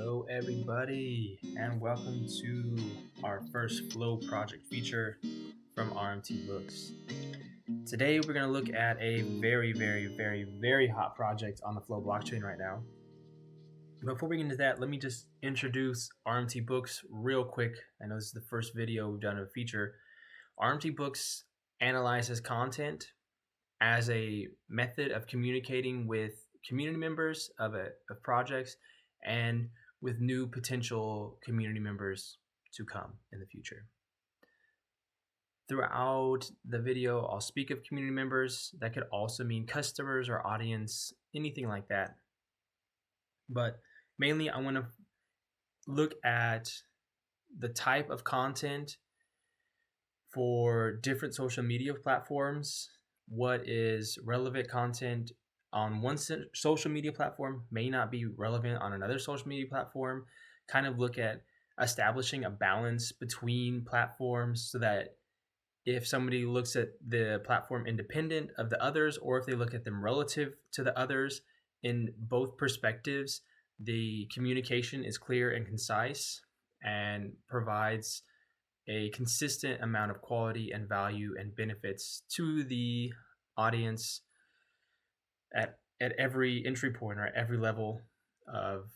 Hello everybody and welcome to our first Flow project feature from RMT Books. Today we're going to look at a very hot project on the Flow blockchain right now. Before we get into that, let me just introduce RMT Books real quick. I know this is the first video we've done of a feature. RMT Books analyzes content as a method of communicating with community members of projects and with new potential community members to come in the future. Throughout the video, I'll speak of community members. That could also mean customers or audience, anything like that. But mainly I want to look at the type of content for different social media platforms. What is relevant content on one social media platform may not be relevant on another social media platform. Kind of look at establishing a balance between platforms so that if somebody looks at the platform independent of the others, or if they look at them relative to the others, in both perspectives, the communication is clear and concise and provides a consistent amount of quality and value and benefits to the audience at every entry point or at every level of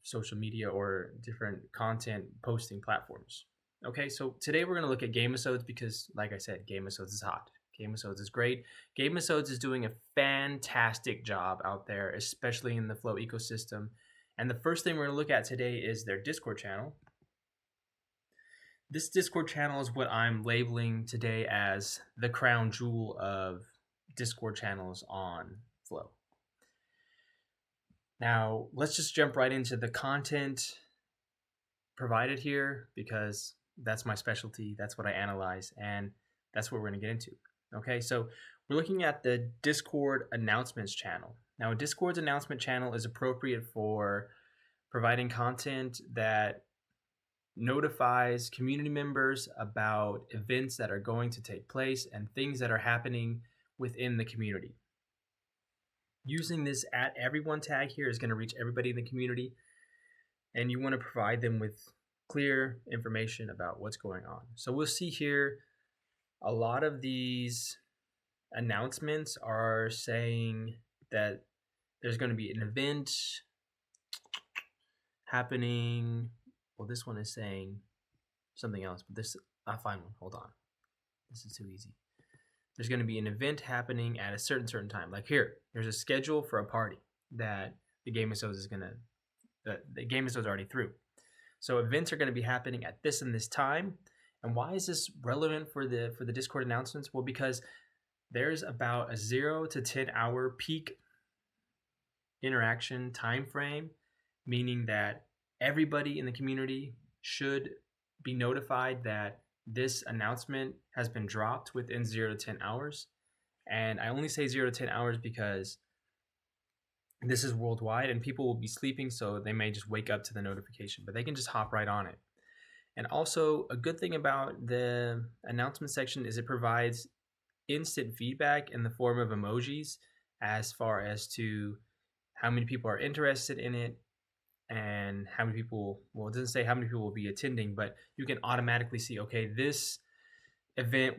social media or different content posting platforms. Okay, so today we're going to look at Gamisodes because, like I said, Gamisodes is hot. Gamisodes is great. Gamisodes is doing a fantastic job out there, especially in the Flow ecosystem. And the first thing we're going to look at today is their Discord channel. This Discord channel is what I'm labeling today as the crown jewel of Discord channels on Flow. Now, let's just jump right into the content provided here because that's my specialty. That's what I analyze, and that's what we're going to get into. Okay, so we're looking at the Discord announcements channel. Now, Discord's announcement channel is appropriate for providing content that notifies community members about events that are going to take place and things that are happening within the community. Using this @everyone tag here is going to reach everybody in the community, and you want to provide them with clear information about what's going on. So we'll see here a lot of these announcements are saying that there's going to be an event happening. Well, this one is saying something else, but I'll find one. Hold on. This is too easy. There's going to be an event happening at a certain time. Like here, there's a schedule for a party that the Gamisodes is going to, the Gamisodes already through. So events are going to be happening at this and this time. And why is this relevant for the Discord announcements? Well, because there's about a 0 to 10 hour peak interaction time frame, meaning that everybody in the community should be notified that this announcement has been dropped within 0 to 10 hours. And I only say 0 to 10 hours because this is worldwide and people will be sleeping, so they may just wake up to the notification, but they can just hop right on it. And also, a good thing about the announcement section is it provides instant feedback in the form of emojis as far as to how many people are interested in it and how many people, well, it doesn't say how many people will be attending, but you can automatically see, okay, this event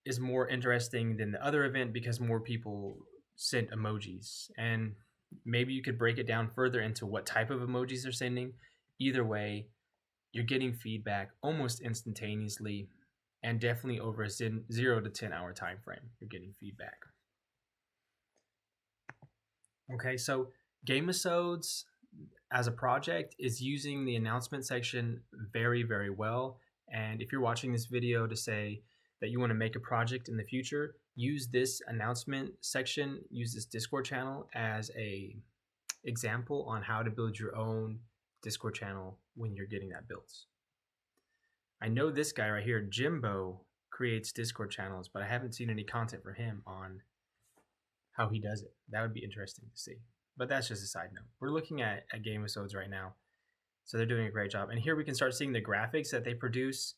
is more interesting than the other event because more people sent emojis. And maybe you could break it down further into what type of emojis they're sending. Either way, you're getting feedback almost instantaneously and definitely over a 0 to 10 hour time frame. You're getting feedback. Okay, so Gamisodes as a project is using the announcement section very well. And if you're watching this video to say that you want to make a project in the future, use this announcement section, use this Discord channel as a example on how to build your own Discord channel when you're getting that built. I know this guy right here, Jimbo, creates Discord channels, but I haven't seen any content for him on how he does it. That would be interesting to see. But that's just a side note. We're looking at Gamisodes right now. So they're doing a great job. And here we can start seeing the graphics that they produce.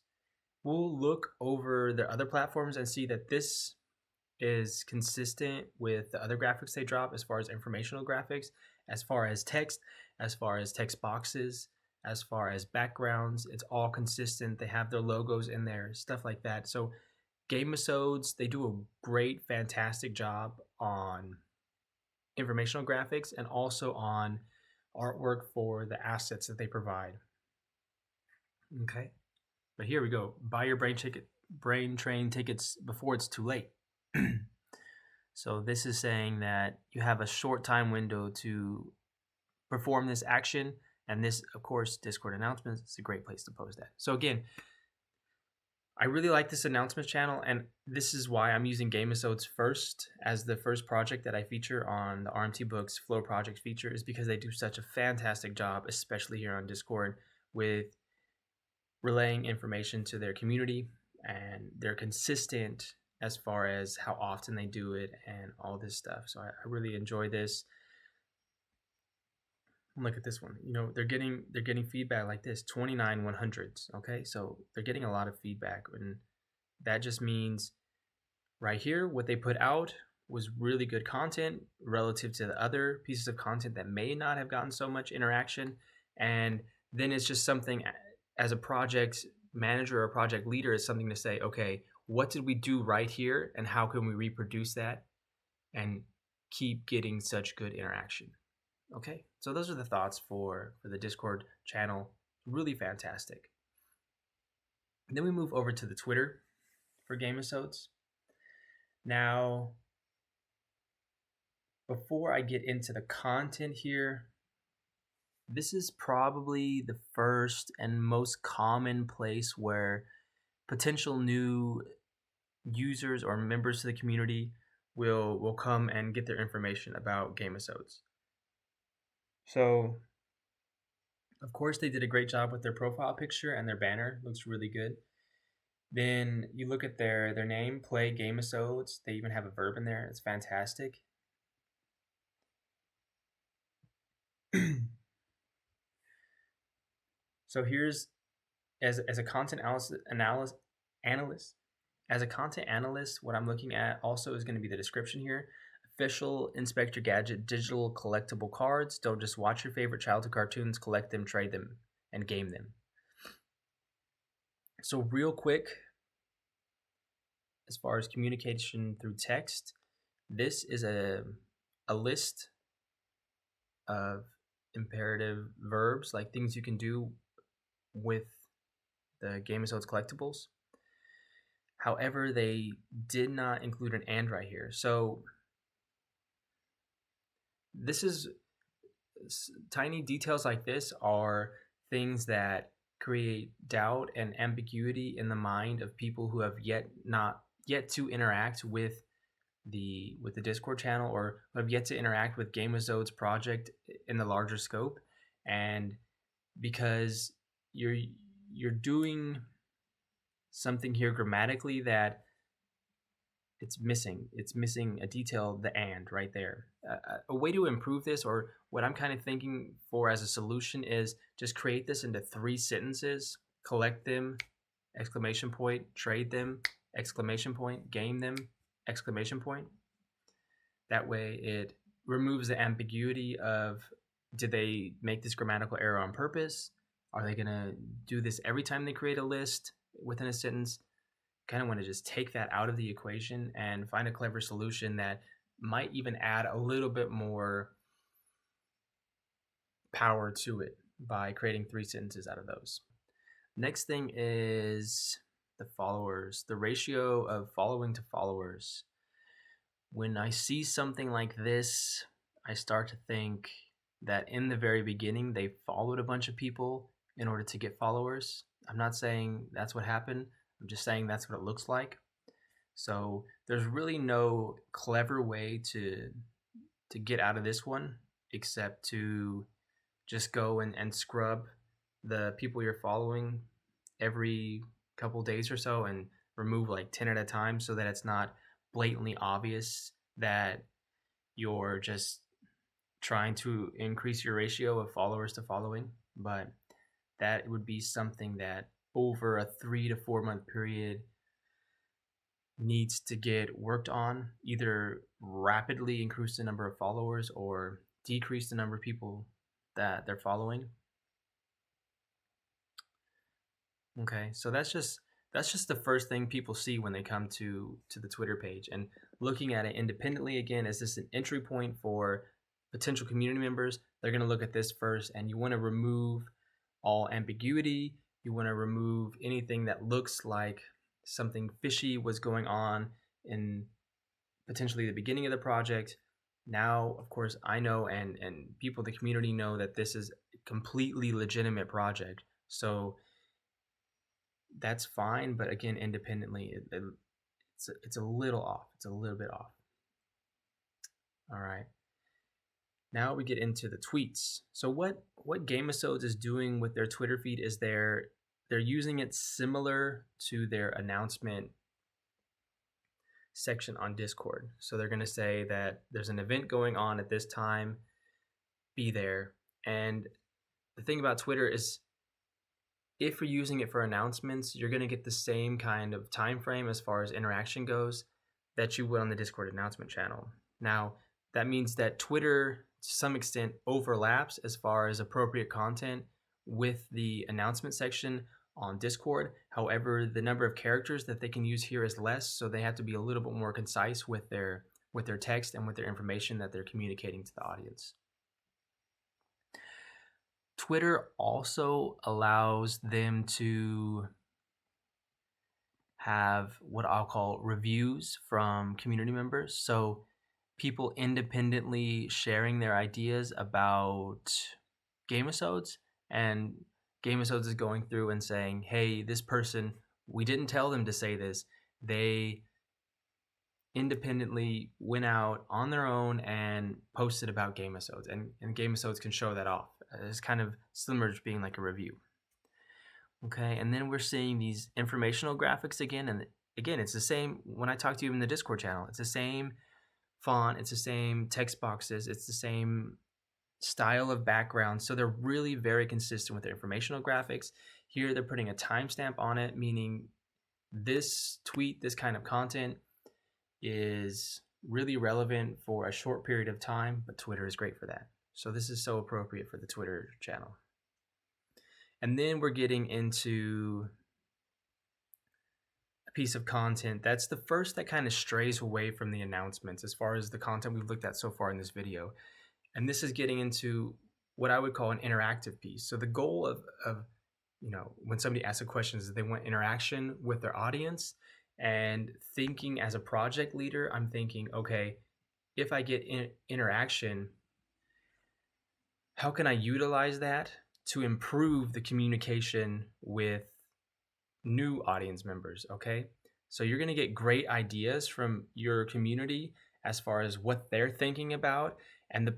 We'll look over their other platforms and see that this is consistent with the other graphics they drop as far as informational graphics. as far as text, as far as text boxes, as far as backgrounds. It's all consistent. They have their logos in there, stuff like that. So Gamisodes, they do a great, fantastic job on informational graphics and also on artwork for the assets that they provide. Okay, but here we go. Buy your brain train tickets before it's too late. So this is saying that you have a short time window to perform this action, and this, of course, Discord announcements is a great place to post that. So again, I really like this announcements channel, and this is why I'm using Gamisodes first as the first project that I feature on the RMT Books Flow Project feature, is because they do such a fantastic job, especially here on Discord, with relaying information to their community, and they're consistent as far as how often they do it and all this stuff. So I really enjoy this. Look at this one. You know, they're getting feedback like this, 29 100s. Okay, so they're getting a lot of feedback, and that just means right here what they put out was really good content relative to the other pieces of content that may not have gotten so much interaction. And then it's just something, as a project manager or project leader, is something to say, okay, what did we do right here, and how can we reproduce that and keep getting such good interaction? Okay, so those are the thoughts for the Discord channel. Really fantastic. And then we move over to the Twitter for Gamisodes. Now, before I get into the content here, this is probably the first and most common place where potential new users or members to the community will come and get their information about Gamisodes. So, of course, they did a great job with their profile picture, and their banner looks really good. Then you look at their name, Play Gamisodes. They even have a verb in there. It's fantastic. So here's, as a content analyst, as a content analyst, what I'm looking at also is going to be the description here. Official Inspector Gadget digital collectible cards. Don't just watch your favorite childhood cartoons, collect them, trade them, and game them. So real quick, as far as communication through text, this is a list of imperative verbs, like things you can do with the Gamisodes collectibles. However, they did not include an and right here. So this is tiny details like this are things that create doubt and ambiguity in the mind of people who have yet to interact with the Discord channel, or who have yet to interact with Gamisodes project in the larger scope. And because you're doing something here grammatically that it's missing a detail, the and right there. A way to improve this, or what I'm kind of thinking for as a solution, is just create this into 3 sentences: collect them, exclamation point, trade them, exclamation point, game them, exclamation point. That way it removes the ambiguity of, did they make this grammatical error on purpose? Are they going to do this every time they create a list within a sentence? Kind of want to just take that out of the equation and find a clever solution that might even add a little bit more power to it by creating 3 sentences out of those. Next thing is the followers, the ratio of following to followers. When I see something like this, I start to think that in the very beginning, they followed a bunch of people in order to get followers. I'm not saying that's what happened. I'm just saying that's what it looks like. So there's really no clever way to get out of this one except to just go and scrub the people you're following every couple days or so and remove like 10 at a time, so that it's not blatantly obvious that you're just trying to increase your ratio of followers to following. But that would be something that over a 3 to 4 month period needs to get worked on, either rapidly increase the number of followers or decrease the number of people that they're following. Okay, so that's just the first thing people see when they come to the Twitter page. And looking at it independently, again, is this an entry point for potential community members? They're going to look at this first, and you want to remove all ambiguity. You want to remove anything that looks like something fishy was going on in potentially the beginning of the project. Now, of course, I know and people in the community know that this is a completely legitimate project. So that's fine, but again, independently, it's a little off. It's a little bit off. All right. Now we get into the tweets. So what Gamisodes is doing with their Twitter feed is they're using it similar to their announcement section on Discord. So they're going to say that there's an event going on at this time, be there. And the thing about Twitter is, if you're using it for announcements, you're going to get the same kind of time frame as far as interaction goes that you would on the Discord announcement channel. Now, that means that Twitter, to some extent, overlaps as far as appropriate content with the announcement section on Discord. However, the number of characters that they can use here is less, so they have to be a little bit more concise with their text and with their information that they're communicating to the audience. Twitter also allows them to have what I'll call reviews from community members. So people independently sharing their ideas about Gamisodes, and Gamisodes is going through and saying, hey, this person, we didn't tell them to say this. They independently went out on their own and posted about Gamisodes, and Gamisodes can show that off. It's kind of similar to being like a review. Okay, and then we're seeing these informational graphics again, and again, it's the same when I talk to you in the Discord channel. It's the same font, it's the same text boxes, it's the same style of background. So they're really very consistent with their informational graphics. Here they're putting a timestamp on it, meaning this tweet, this kind of content is really relevant for a short period of time, but Twitter is great for that. So this is so appropriate for the Twitter channel. And then we're getting into a piece of content that's the first that kind of strays away from the announcements as far as the content we've looked at so far in this video. And this is getting into what I would call an interactive piece. So the goal of when somebody asks a question is that they want interaction with their audience. And thinking as a project leader, I'm thinking, okay, if I get interaction, how can I utilize that to improve the communication with new audience members? Okay, so you're going to get great ideas from your community as far as what they're thinking about, and the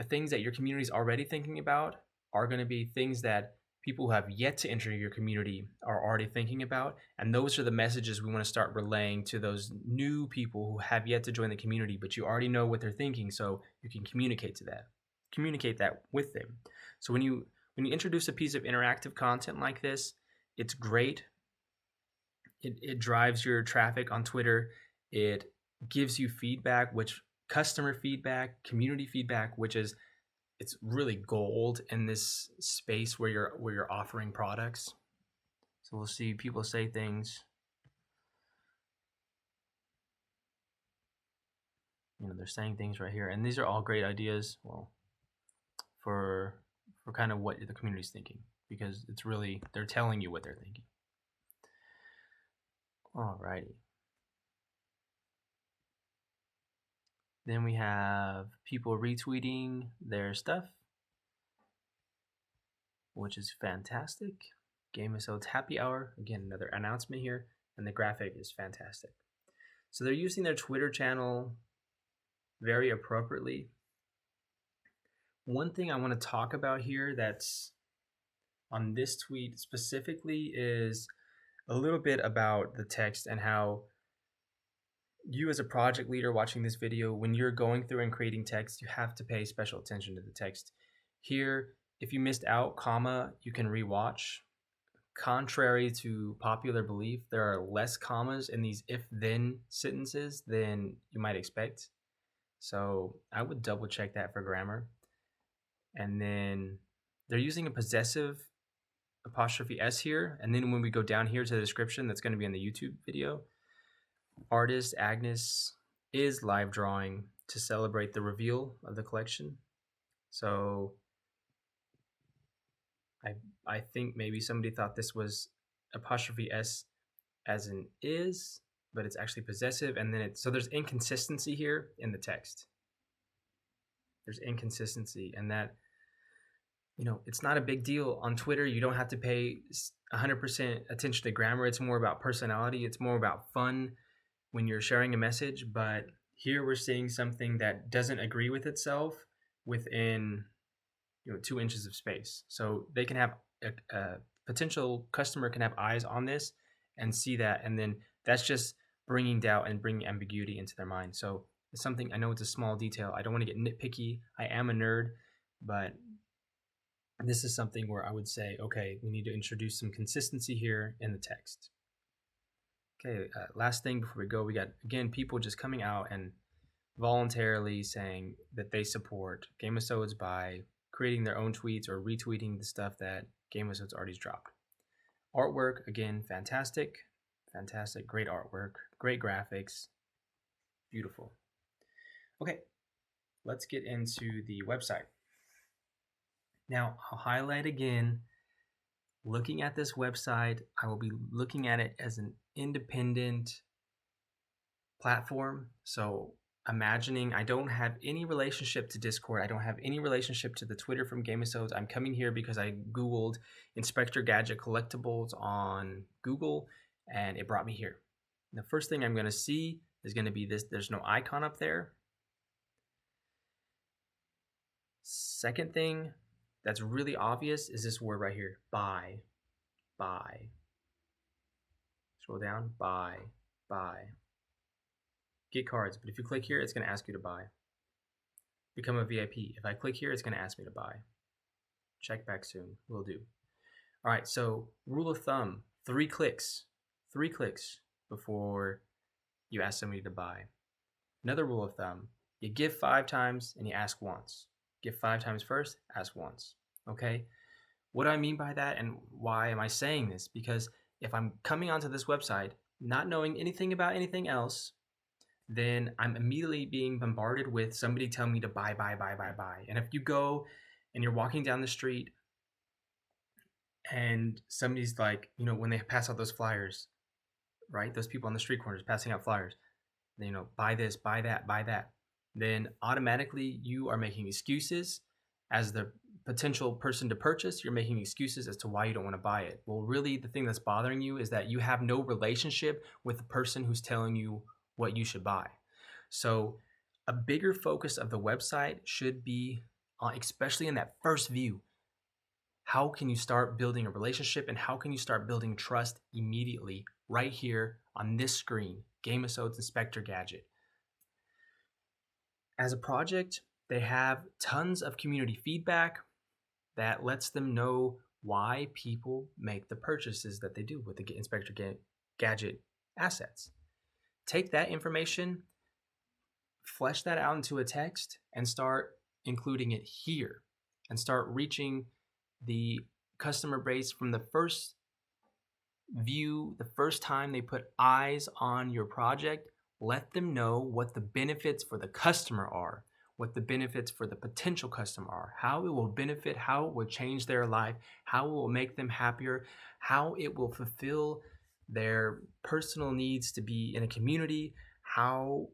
things that your community is already thinking about are going to be things that people who have yet to enter your community are already thinking about. And those are the messages we want to start relaying to those new people who have yet to join the community, but you already know what they're thinking, so you can communicate that with them. So when you introduce a piece of interactive content like this, it's great. It drives your traffic on Twitter. It gives you feedback, which customer feedback, community feedback, which is it's really gold in this space where you're offering products. So we'll see people say things. They're saying things right here, and these are all great ideas. Well, for kind of what the community's thinking, because it's really they're telling you what they're thinking. Alrighty. Then we have people retweeting their stuff, which is fantastic. Gamisodes Happy Hour, again, another announcement here, and the graphic is fantastic. So they're using their Twitter channel very appropriately. One thing I want to talk about here that's on this tweet specifically is a little bit about the text and how you as a project leader watching this video, when you're going through and creating text, you have to pay special attention to the text. Here, if you missed out, comma, you can rewatch. Contrary to popular belief, there are less commas in these if-then sentences than you might expect. So I would double check that for grammar. And then they're using a possessive apostrophe S here. And then when we go down here to the description, that's going to be in the YouTube video. Artist Agnes is live drawing to celebrate the reveal of the collection. So I think maybe somebody thought this was apostrophe S as in is, but it's actually possessive. And then so there's inconsistency here in the text. There's inconsistency, and that, it's not a big deal. On Twitter, you don't have to pay 100% attention to grammar. It's more about personality. It's more about fun when you're sharing a message. But here we're seeing something that doesn't agree with itself within 2 inches of space. So they can have a potential customer can have eyes on this and see that, and then that's just bringing doubt and bringing ambiguity into their mind. So it's something, I know it's a small detail. I don't want to get nitpicky. I am a nerd, but this is something where I would say, okay, we need to introduce some consistency here in the text. Okay, last thing before we go, we got, again, people just coming out and voluntarily saying that they support Gamisodes by creating their own tweets or retweeting the stuff that Gamisodes already dropped. Artwork, again, fantastic, great artwork, great graphics, beautiful. Okay, let's get into the website. Now, I'll highlight again, looking at this website, I will be looking at it as an independent platform. So imagining I don't have any relationship to Discord. I don't have any relationship to the Twitter from Gamisodes. I'm coming here because I Googled Inspector Gadget collectibles on Google, and it brought me here. The first thing I'm going to see is going to be this. There's no icon up there. Second thing that's really obvious is this word right here, buy. Scroll down, buy. Get cards, but if you click here, it's going to ask you to buy. Become a VIP. If I click here, it's going to ask me to buy. Check back soon. Will do. All right, so rule of thumb, 3 clicks. 3 clicks before you ask somebody to buy. Another rule of thumb, you give 5 times and you ask once. Give 5 times first, ask once. Okay? What do I mean by that, and why am I saying this? Because if I'm coming onto this website not knowing anything about anything else, then I'm immediately being bombarded with somebody telling me to buy. And if you go and you're walking down the street and somebody's like, when they pass out those flyers, right? Those people on the street corners passing out flyers, buy this, buy that. Then automatically you are making excuses as the potential person to purchase. You're making excuses as to why you don't want to buy it. Well, really the thing that's bothering you is that you have no relationship with the person who's telling you what you should buy. So a bigger focus of the website should be, especially in that first view, how can you start building a relationship and how can you start building trust immediately right here on this screen, Gamisodes Inspector Gadget. As a project, they have tons of community feedback that lets them know why people make the purchases that they do with the Inspector Gadget assets. Take that information, flesh that out into a text, and start including it here, and start reaching the customer base from the first view, the first time they put eyes on your project. Let them know what the benefits for the customer are, what the benefits for the potential customer are, how it will benefit, how it will change their life, how it will make them happier, how it will fulfill their personal needs to be in a community, how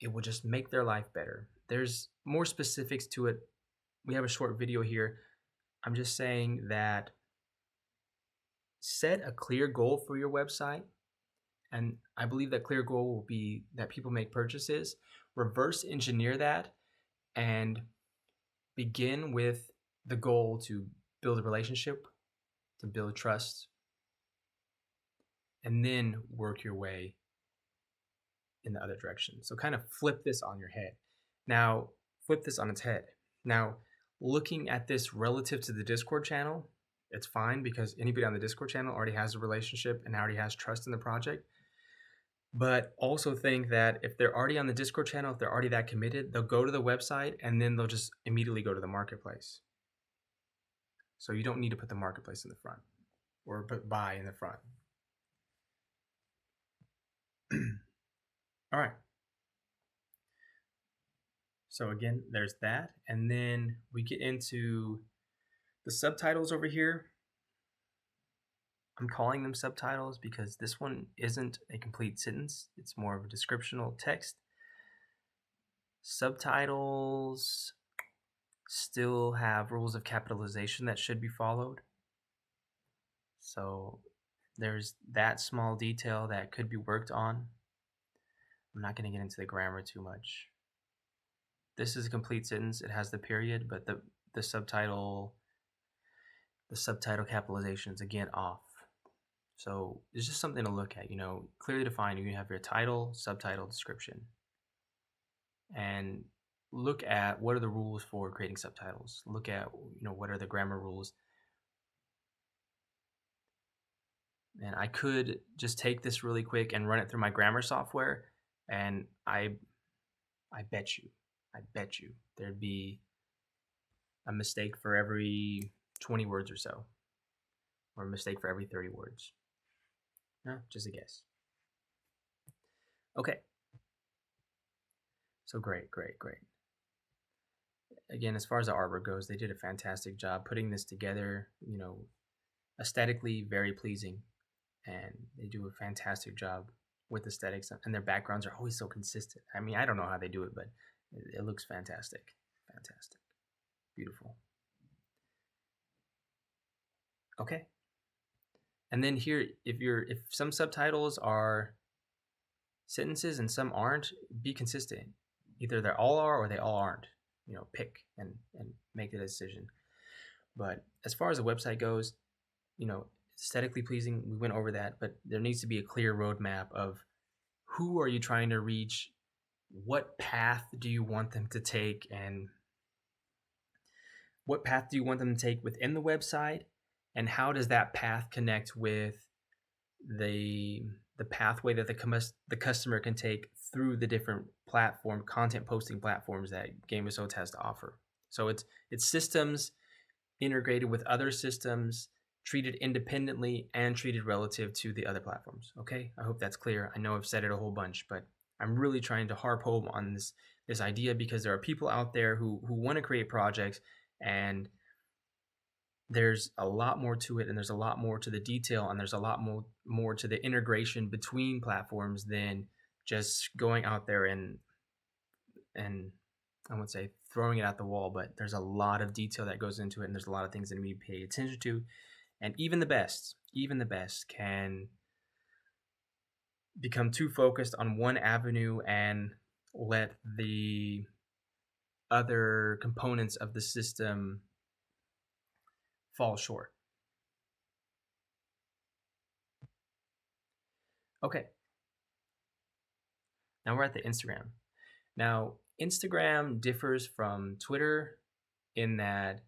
it will just make their life better. There's more specifics to it. We have a short video here. I'm just saying that set a clear goal for your website. And I believe that clear goal will be that people make purchases. Reverse engineer that and begin with the goal to build a relationship, to build trust, and then work your way in the other direction. So kind of flip this on your head. Now, flip this on its head. Now, looking at this relative to the Discord channel, it's fine because anybody on the Discord channel already has a relationship and already has trust in the project. But also think that if they're already on the Discord channel, if they're already that committed, they'll go to the website and then they'll just immediately go to the marketplace. So you don't need to put the marketplace in the front or put buy in the front. All right. So again, there's that. And then we get into the subtitles over here. I'm calling them subtitles because this one isn't a complete sentence. It's more of a descriptional text. Subtitles still have rules of capitalization that should be followed. So there's that small detail that could be worked on. I'm not going to get into the grammar too much. This is a complete sentence. It has the period, but the subtitle capitalization is again off. So it's just something to look at, clearly defined. You have your title, subtitle, description. And look at what are the rules for creating subtitles. Look at, what are the grammar rules. And I could just take this really quick and run it through my grammar software, and I bet you there'd be a mistake for every 20 words or so, or a mistake for every 30 words. No, just a guess. Okay. So great. Again, as far as the artwork goes, they did a fantastic job putting this together, aesthetically very pleasing, and they do a fantastic job with aesthetics, and their backgrounds are always so consistent. I mean, I don't know how they do it, but it looks fantastic. Beautiful. Okay. And then here, if some subtitles are sentences and some aren't, be consistent. Either they all are or they all aren't. Pick and make the decision. But as far as the website goes, aesthetically pleasing, we went over that, but there needs to be a clear roadmap of who are you trying to reach, what path do you want them to take, and what path do you want them to take within the website, and how does that path connect with the pathway that the customer can take through the different content posting platforms that Gamisodes has to offer. So it's systems integrated with other systems, treated independently and treated relative to the other platforms. Okay, I hope that's clear. I know I've said it a whole bunch, but I'm really trying to harp home on this idea because there are people out there who want to create projects, and there's a lot more to it, and there's a lot more to the detail, and there's a lot more to the integration between platforms than just going out there and I wouldn't say throwing it at the wall, but there's a lot of detail that goes into it, and there's a lot of things that need to be paid attention to. And even the best can become too focused on one avenue and let the other components of the system fall short. Okay. Now we're at the Instagram. Now, Instagram differs from Twitter in that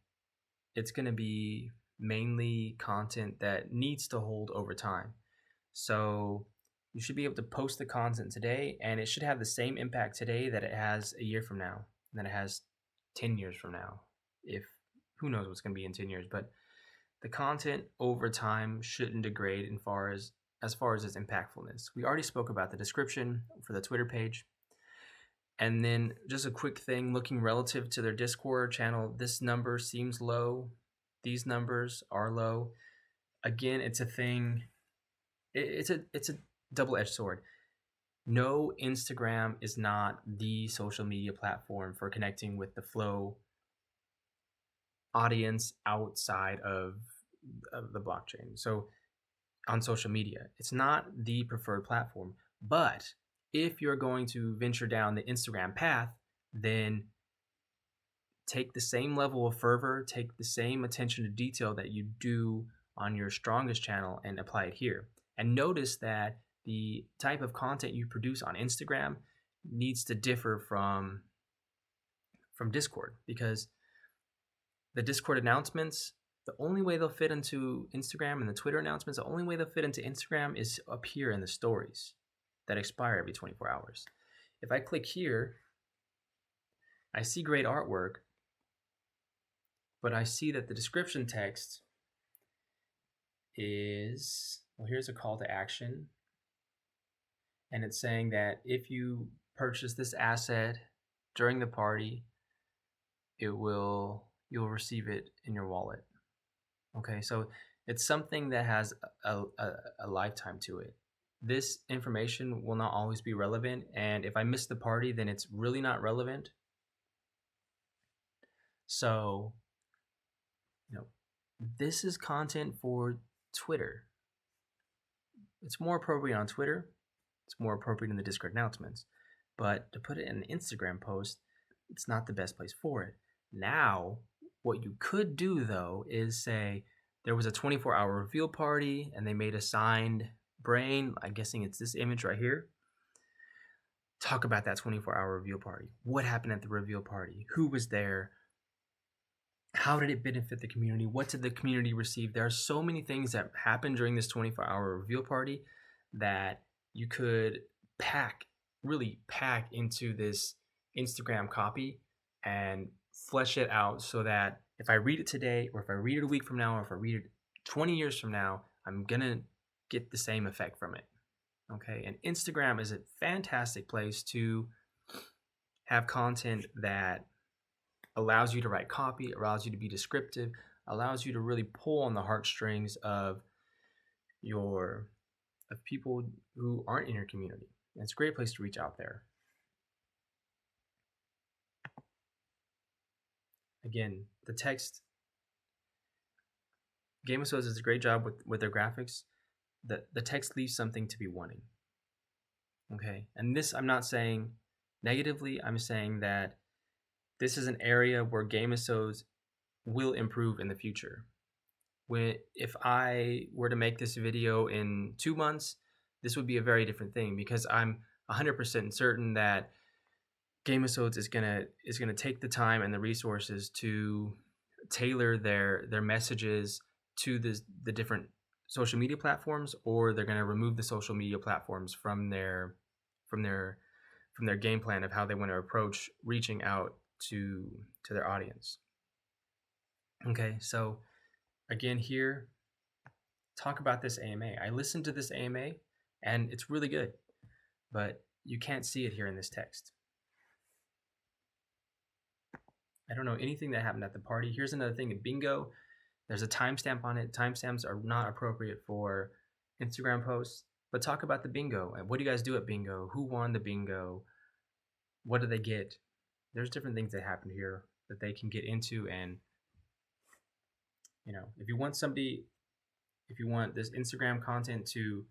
it's going to be mainly content that needs to hold over time. So you should be able to post the content today, and it should have the same impact today that it has a year from now, and that it has 10 years from now. Who knows what's going to be in 10 years, but the content over time shouldn't degrade as far as its impactfulness. We already spoke about the description for the Twitter page. And then just a quick thing, looking relative to their Discord channel, this number seems low. These numbers are low. Again, it's a thing. It's a double-edged sword. No, Instagram is not the social media platform for connecting with the flow audience outside of the blockchain. So on social media, it's not the preferred platform. But if you're going to venture down the Instagram path, then take the same level of fervor, take the same attention to detail that you do on your strongest channel and apply it here. And notice that the type of content you produce on Instagram needs to differ from Discord, because the Discord announcements, the only way they'll fit into Instagram, and the Twitter announcements, the only way they'll fit into Instagram is up here in the stories. that expire every 24 hours. If I click here, I see great artwork, but I see that the description text is, well, here's a call to action. And it's saying that if you purchase this asset during the party, you'll receive it in your wallet. Okay, so it's something that has a lifetime to it. This information will not always be relevant, and if I miss the party, then it's really not relevant. So, this is content for Twitter. It's more appropriate on Twitter. It's more appropriate in the Discord announcements. But to put it in an Instagram post, it's not the best place for it. Now, what you could do, though, is say there was a 24-hour reveal party and they made a signed brain. I'm guessing it's this image right here. Talk about that 24-hour reveal party. What happened at the reveal party? Who was there? How did it benefit the community? What did the community receive? There are so many things that happened during this 24-hour reveal party that you could really pack into this Instagram copy and flesh it out so that if I read it today, or if I read it a week from now, or if I read it 20 years from now, I'm gonna get the same effect from it. Okay, and Instagram is a fantastic place to have content that allows you to write copy, allows you to be descriptive, allows you to really pull on the heartstrings of people who aren't in your community. And it's a great place to reach out there. Again, the text, Gamisodes does a great job with their graphics. The text leaves something to be wanting. Okay, and this I'm not saying negatively, I'm saying that this is an area where Gamisodes will improve in the future. If I were to make this video in 2 months, this would be a very different thing, because I'm 100% certain that Gamisodes is gonna take the time and the resources to tailor their messages to the different social media platforms, or they're gonna remove the social media platforms from their game plan of how they want to approach reaching out to their audience. Okay, so again here, talk about this AMA. I listened to this AMA and it's really good, but you can't see it here in this text. I don't know anything that happened at the party. Here's another thing, bingo. There's a timestamp on it. Timestamps are not appropriate for Instagram posts, but talk about the bingo. What do you guys do at bingo? Who won the bingo? What do they get? There's different things that happen here that they can get into, and if you want this Instagram content to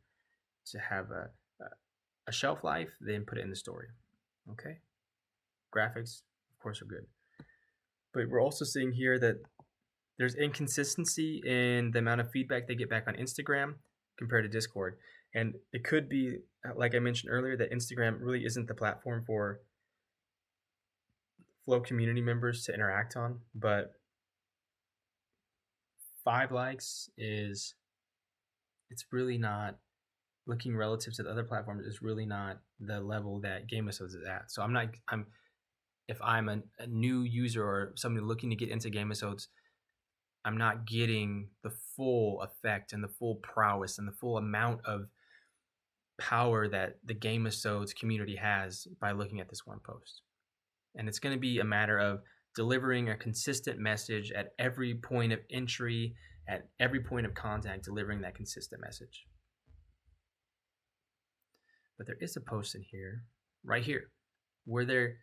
have a shelf life, then put it in the story. Okay, graphics of course are good, but we're also seeing here that there's inconsistency in the amount of feedback they get back on Instagram compared to Discord. And it could be, like I mentioned earlier, that Instagram really isn't the platform for Flow community members to interact on, but 5 likes it's really not, looking relative to the other platforms, is really not the level that Gamisodes is at. So if I'm a new user or somebody looking to get into Gamisodes, I'm not getting the full effect and the full prowess and the full amount of power that the Gamisodes community has by looking at this one post. And it's going to be a matter of delivering a consistent message at every point of entry, at every point of contact, delivering that consistent message. But there is a post in here, right here, where they're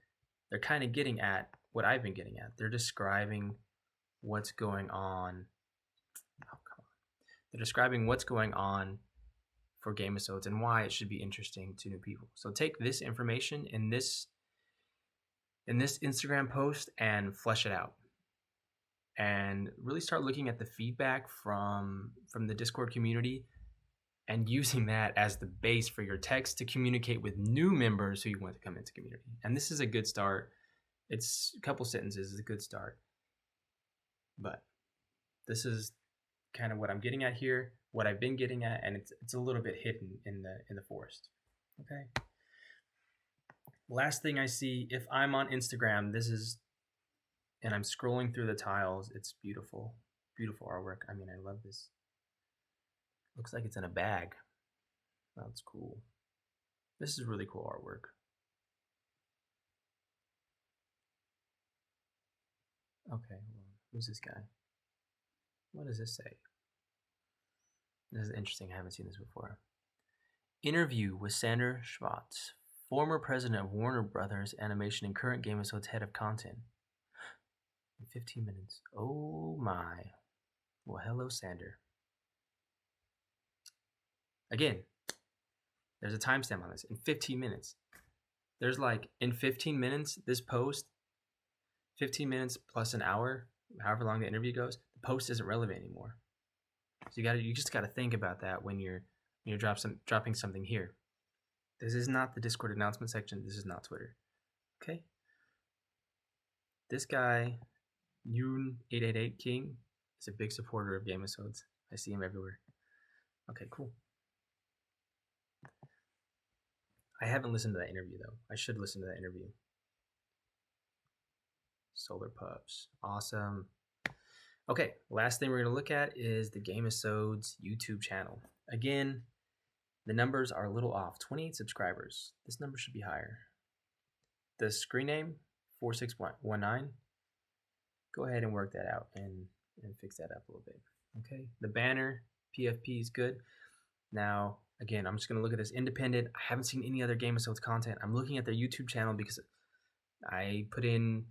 kind of getting at what I've been getting at. They're describing what's going on. Oh, come on. They're describing what's going on for Gamisodes and why it should be interesting to new people. So take this information in this Instagram post and flesh it out, and really start looking at the feedback from the Discord community and using that as the base for your text to communicate with new members who you want to come into community. And this is a good start. It's a couple sentences is a good start, but this is kind of what I'm getting at here, what I've been getting at, and it's a little bit hidden in the forest. Okay. Last thing I see, if I'm on Instagram, and I'm scrolling through the tiles, it's beautiful. Beautiful artwork. I mean, I love this. Looks like it's in a bag. That's cool. This is really cool artwork. Okay, well, who's this guy? What does this say? This is interesting. I haven't seen this before. Interview with Sander Schwartz, former president of Warner Brothers Animation and current Gamisodes head of content. In 15 minutes. Oh my. Well, hello, Sander. Again, there's a timestamp on this. In 15 minutes. There's like, in 15 minutes, this post, 15 minutes plus an hour, however long the interview goes, the post isn't relevant anymore. So you just gotta think about that when you're dropping something here. This is not the Discord announcement section. This is not Twitter. Okay. This guy, Yoon888 King, is a big supporter of Gamisodes. I see him everywhere. Okay, cool. I haven't listened to that interview though. I should listen to that interview. Solar Pups. Awesome. Okay, last thing we're going to look at is the Gamisodes YouTube channel. Again, the numbers are a little off. 28 subscribers. This number should be higher. The screen name, 4619. Go ahead and work that out and fix that up a little bit. Okay, the banner, PFP is good. Now, again, I'm just going to look at this independent. I haven't seen any other Gamisodes content. I'm looking at their YouTube channel because I put in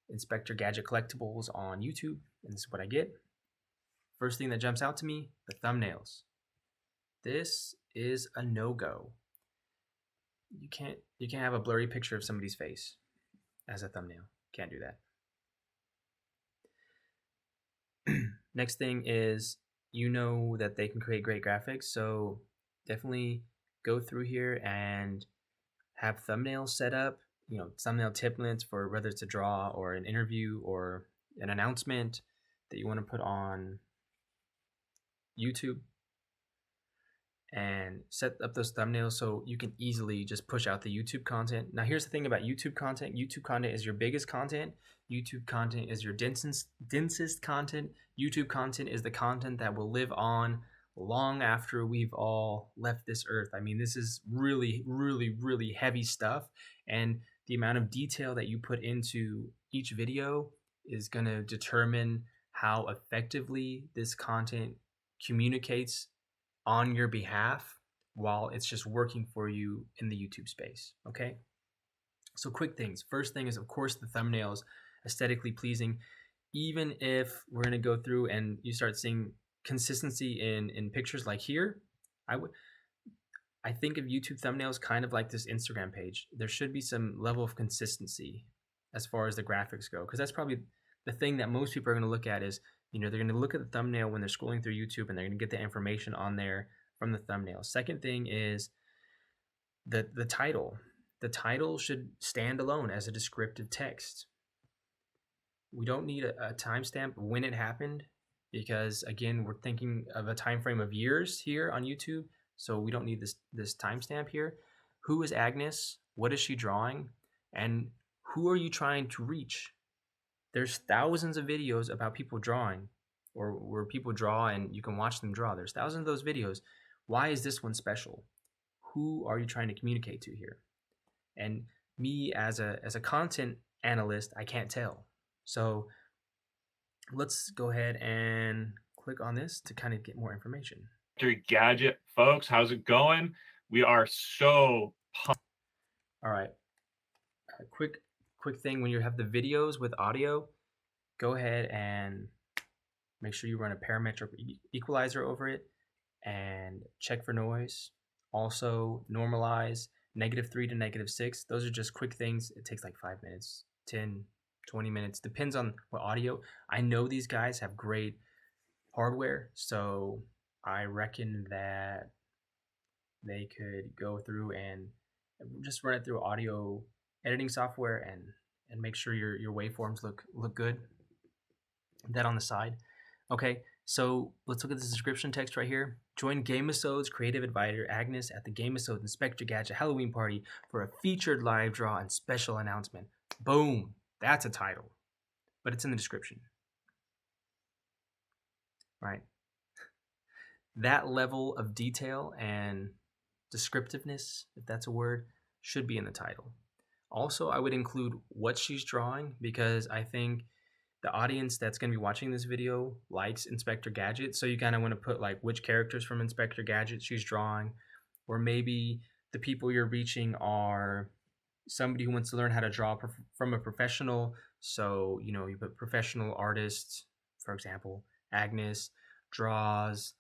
Inspector Gadget Collectibles on YouTube, and this is what I get. First thing that jumps out to me, the thumbnails. This is a no-go. You can't have a blurry picture of somebody's face as a thumbnail. Can't do that. Next thing is, you know that they can create great graphics, so definitely go through here and have thumbnails set up, thumbnail templates for whether it's a draw or an interview or an announcement that you want to put on YouTube, and set up those thumbnails so you can easily just push out the YouTube content. Now, here's the thing about YouTube content. YouTube content is your biggest content. YouTube content is your densest content. YouTube content is the content that will live on long after we've all left this earth. I mean, this is really, really, really heavy stuff, and the amount of detail that you put into each video is going to determine how effectively this content communicates on your behalf while it's just working for you in the YouTube space. Okay, so quick things. First thing is, of course, the thumbnails, aesthetically pleasing. Even if we're going to go through and you start seeing consistency in pictures like here, I think of YouTube thumbnails kind of like this Instagram page. There should be some level of consistency as far as the graphics go, because that's probably the thing that most people are going to look at is, they're going to look at the thumbnail when they're scrolling through YouTube, and they're going to get the information on there from the thumbnail. Second thing is the title. The title should stand alone as a descriptive text. We don't need a timestamp when it happened, because again, we're thinking of a time frame of years here on YouTube, so we don't need this timestamp here. Who is Agnes? What is she drawing? And who are you trying to reach? There's thousands of videos about people drawing, or where people draw and you can watch them draw. There's thousands of those videos. Why is this one special? Who are you trying to communicate to here? And me as a content analyst, I can't tell. So let's go ahead and click on this to kind of get more information. Gadget folks, how's it going? We are so pumped. All right. A quick thing, when you have the videos with audio, go ahead and make sure you run a parametric equalizer over it and check for noise. Also normalize -3 to -6. Those are just quick things. It takes like 5 minutes, 10, 20 minutes, depends on what audio. I know these guys have great hardware, so I reckon that they could go through and just run it through audio editing software and make sure your waveforms look good. That on the side. Okay, So let's look at this description text right here. Join Gamisodes creative advisor Agnes at the Gamisodes Inspector Gadget Halloween party for a featured live draw and special announcement. Boom! That's a title, but it's in the description. Right? That level of detail and descriptiveness, if that's a word, should be in the title. Also, I would include what she's drawing because I think the audience that's going to be watching this video likes Inspector Gadget. So you kind of want to put like which characters from Inspector Gadget she's drawing, or maybe the people you're reaching are somebody who wants to learn how to draw from a professional. So, you know, you put professional artists, for example, Agnes draws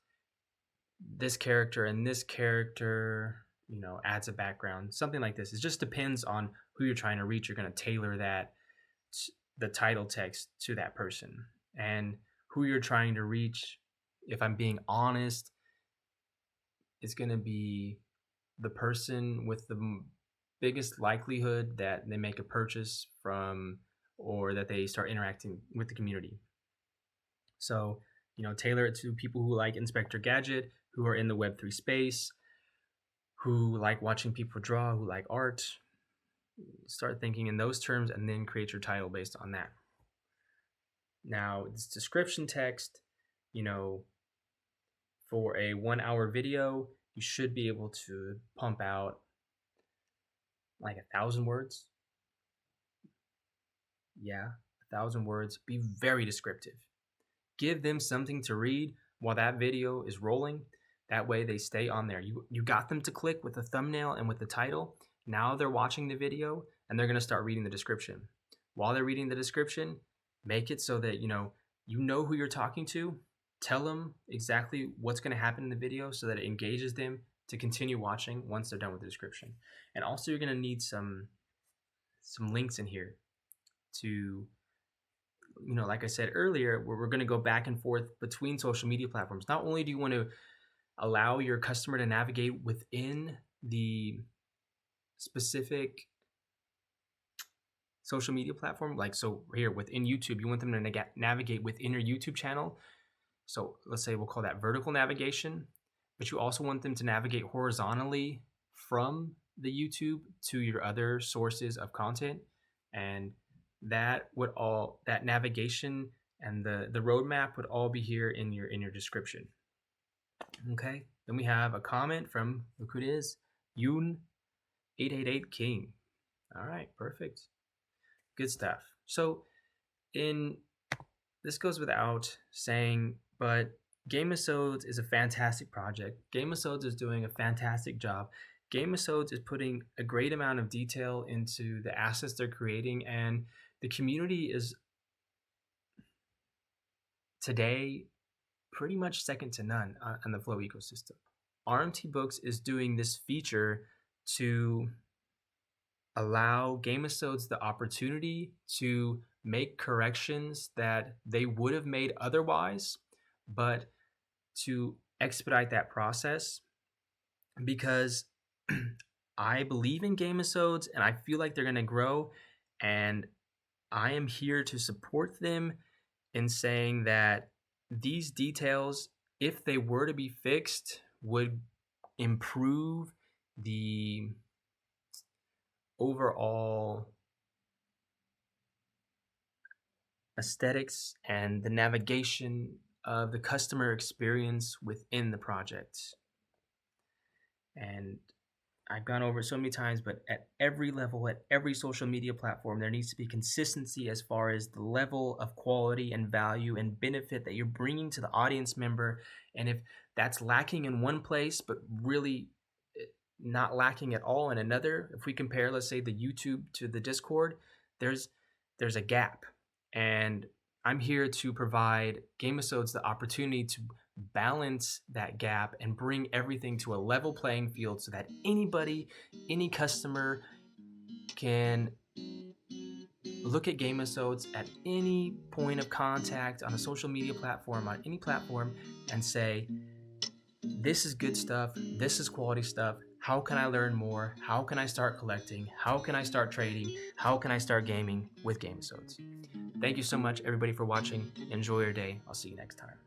this character and this character, you know, adds a background, something like this. It just depends on who you're trying to reach. You're going to tailor that the title text to that person and who you're trying to reach. If I'm being honest, it's going to be the person with the biggest likelihood that they make a purchase from or that they start interacting with the community. So, you know, tailor it to people who like Inspector Gadget, who are in the Web3 space, who like watching people draw, who like art. Start thinking in those terms and then create your title based on that. Now, this description text, you know, for a 1-hour video, you should be able to pump out like 1,000 words. Yeah, 1,000 words. Be very descriptive. Give them something to read while that video is rolling. That way they stay on there. You got them to click with the thumbnail and with the title. Now they're watching the video and they're going to start reading the description. While they're reading the description, make it so that you know who you're talking to. Tell them exactly what's going to happen in the video so that it engages them to continue watching once they're done with the description. And also you're going to need some links in here to, you know, like I said earlier, where we're going to go back and forth between social media platforms. Not only do you want to allow your customer to navigate within the specific social media platform, like so here within YouTube, you want them to navigate within your YouTube channel. So let's say we'll call that vertical navigation, but you also want them to navigate horizontally from the YouTube to your other sources of content. And that navigation and the roadmap would all be here in your description. Okay, then we have a comment from, look who it is, Yoon888 King. All right, perfect. Good stuff. So this goes without saying, but Gamisodes is a fantastic project. Gamisodes is doing a fantastic job. Gamisodes is putting a great amount of detail into the assets they're creating, and the community is today pretty much second to none on the Flow ecosystem. RMT Books is doing this feature to allow Gamisodes the opportunity to make corrections that they would have made otherwise, but to expedite that process, because I believe in Gamisodes and I feel like they're going to grow, and I am here to support them in saying that these details, if they were to be fixed, would improve the overall aesthetics and the navigation of the customer experience within the project. And I've gone over it so many times, but at every level, at every social media platform, there needs to be consistency as far as the level of quality and value and benefit that you're bringing to the audience member. And if that's lacking in one place, but really not lacking at all in another, if we compare, let's say, the YouTube to the Discord, there's a gap. And I'm here to provide Gamisodes the opportunity to balance that gap and bring everything to a level playing field so that anybody, any customer can look at Gamisodes at any point of contact on a social media platform, on any platform, and say, this is good stuff, this is quality stuff, how can I learn more, how can I start collecting, how can I start trading, how can I start gaming with Gamisodes. Thank you so much, everybody, for watching. Enjoy your day. I'll see you next time.